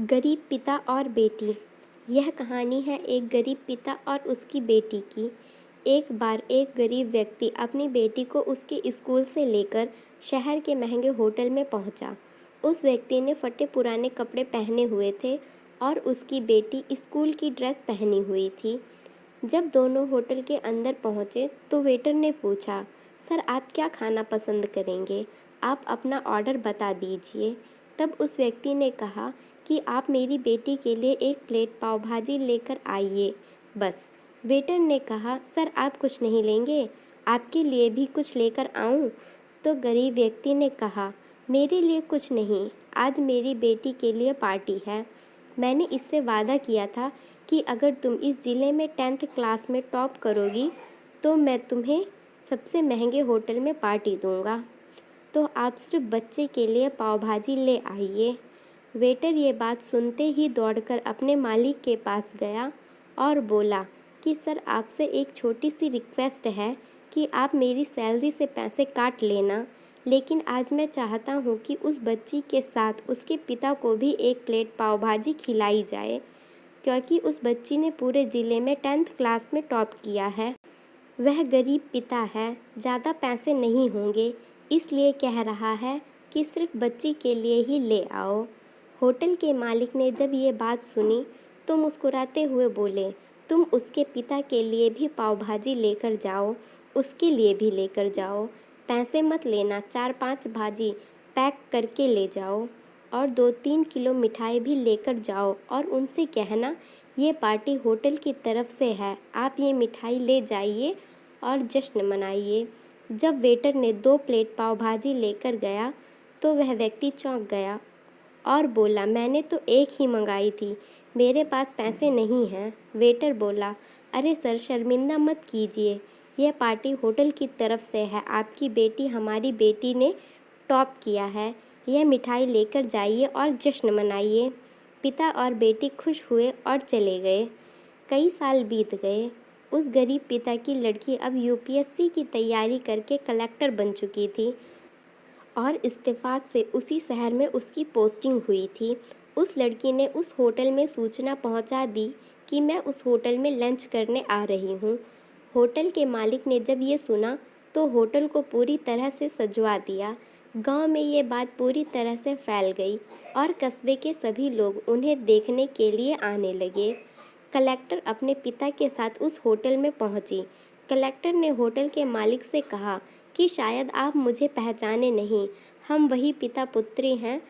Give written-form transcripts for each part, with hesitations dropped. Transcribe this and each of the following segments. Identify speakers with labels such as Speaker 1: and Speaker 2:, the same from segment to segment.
Speaker 1: गरीब पिता और बेटी। यह कहानी है एक गरीब पिता और उसकी बेटी की। एक बार एक गरीब व्यक्ति अपनी बेटी को उसके स्कूल से लेकर शहर के महंगे होटल में पहुंचा। उस व्यक्ति ने फटे पुराने कपड़े पहने हुए थे और उसकी बेटी स्कूल की ड्रेस पहनी हुई थी। जब दोनों होटल के अंदर पहुंचे तो वेटर ने पूछा, सर आप क्या खाना पसंद करेंगे? आप अपना ऑर्डर बता दीजिए। तब उस व्यक्ति ने कहा कि आप मेरी बेटी के लिए एक प्लेट पाव भाजी लेकर आइए बस। वेटर ने कहा, सर आप कुछ नहीं लेंगे? आपके लिए भी कुछ लेकर आऊं? तो गरीब व्यक्ति ने कहा, मेरे लिए कुछ नहीं, आज मेरी बेटी के लिए पार्टी है। मैंने इससे वादा किया था कि अगर तुम इस ज़िले में 10th क्लास में टॉप करोगी तो मैं तुम्हें सबसे महंगे होटल में पार्टी दूंगा। तो आप सिर्फ बच्चे के लिए पाव भाजी ले आइए। वेटर ये बात सुनते ही दौड़कर अपने मालिक के पास गया और बोला कि सर आपसे एक छोटी सी रिक्वेस्ट है कि आप मेरी सैलरी से पैसे काट लेना, लेकिन आज मैं चाहता हूँ कि उस बच्ची के साथ उसके पिता को भी एक प्लेट पाव भाजी खिलाई जाए, क्योंकि उस बच्ची ने पूरे ज़िले में 10th क्लास में टॉप किया है। वह गरीब पिता है, ज़्यादा पैसे नहीं होंगे, इसलिए कह रहा है कि सिर्फ बच्ची के लिए ही ले आओ। होटल के मालिक ने जब ये बात सुनी तो मुस्कुराते हुए बोले, तुम उसके पिता के लिए भी पाव भाजी लेकर जाओ, उसके लिए भी लेकर जाओ। पैसे मत लेना, 4-5 भाजी पैक करके ले जाओ और 2-3 किलो मिठाई भी लेकर जाओ और उनसे कहना ये पार्टी होटल की तरफ से है, आप ये मिठाई ले जाइए और जश्न मनाइए। जब वेटर ने 2 प्लेट पाव भाजी लेकर गया तो वह व्यक्ति चौंक गया और बोला, मैंने तो एक ही मंगाई थी, मेरे पास पैसे नहीं हैं। वेटर बोला, अरे सर शर्मिंदा मत कीजिए, यह पार्टी होटल की तरफ से है, आपकी बेटी हमारी बेटी ने टॉप किया है, यह मिठाई लेकर जाइए और जश्न मनाइए। पिता और बेटी खुश हुए और चले गए। कई साल बीत गए। उस गरीब पिता की लड़की अब यूपीएससी की तैयारी करके कलेक्टर बन चुकी थी और इत्तेफाक से उसी शहर में उसकी पोस्टिंग हुई थी। उस लड़की ने उस होटल में सूचना पहुंचा दी कि मैं उस होटल में लंच करने आ रही हूं। होटल के मालिक ने जब ये सुना तो होटल को पूरी तरह से सजवा दिया। गांव में ये बात पूरी तरह से फैल गई और कस्बे के सभी लोग उन्हें देखने के लिए आने लगे। कलेक्टर अपने पिता के साथ उस होटल में पहुंची। कलेक्टर ने होटल के मालिक से कहा कि शायद आप मुझे पहचाने नहीं, हम वही पिता पुत्री हैं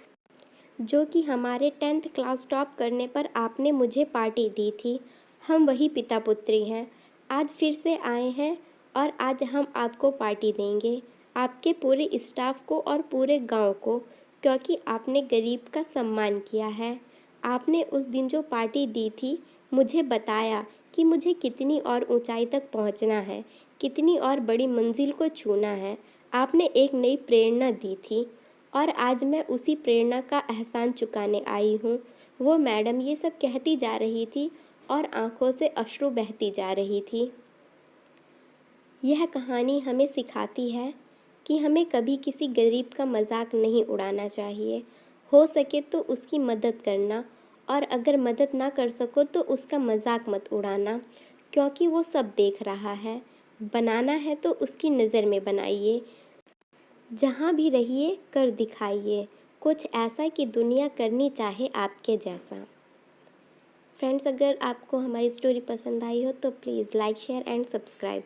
Speaker 1: जो कि हमारे 10th क्लास टॉप करने पर आपने मुझे पार्टी दी थी। हम वही पिता पुत्री हैं, आज फिर से आए हैं और आज हम आपको पार्टी देंगे, आपके पूरे स्टाफ को और पूरे गांव को, क्योंकि आपने गरीब का सम्मान किया है। आपने उस दिन जो पार्टी दी थी मुझे बताया कि मुझे कितनी और ऊंचाई तक पहुंचना है, कितनी और बड़ी मंजिल को छूना है। आपने एक नई प्रेरणा दी थी और आज मैं उसी प्रेरणा का एहसान चुकाने आई हूँ। वो मैडम ये सब कहती जा रही थी और आंखों से अश्रु बहती जा रही थी। यह कहानी हमें सिखाती है कि हमें कभी किसी गरीब का मजाक नहीं उड़ाना चाहिए। हो सके तो उसकी मदद करना, और अगर मदद ना कर सको तो उसका मजाक मत उड़ाना, क्योंकि वो सब देख रहा है। बनाना है तो उसकी नज़र में बनाइए। जहाँ भी रहिए कर दिखाइए कुछ ऐसा कि दुनिया करनी चाहे आपके जैसा। फ्रेंड्स, अगर आपको हमारी स्टोरी पसंद आई हो तो please like, share and subscribe.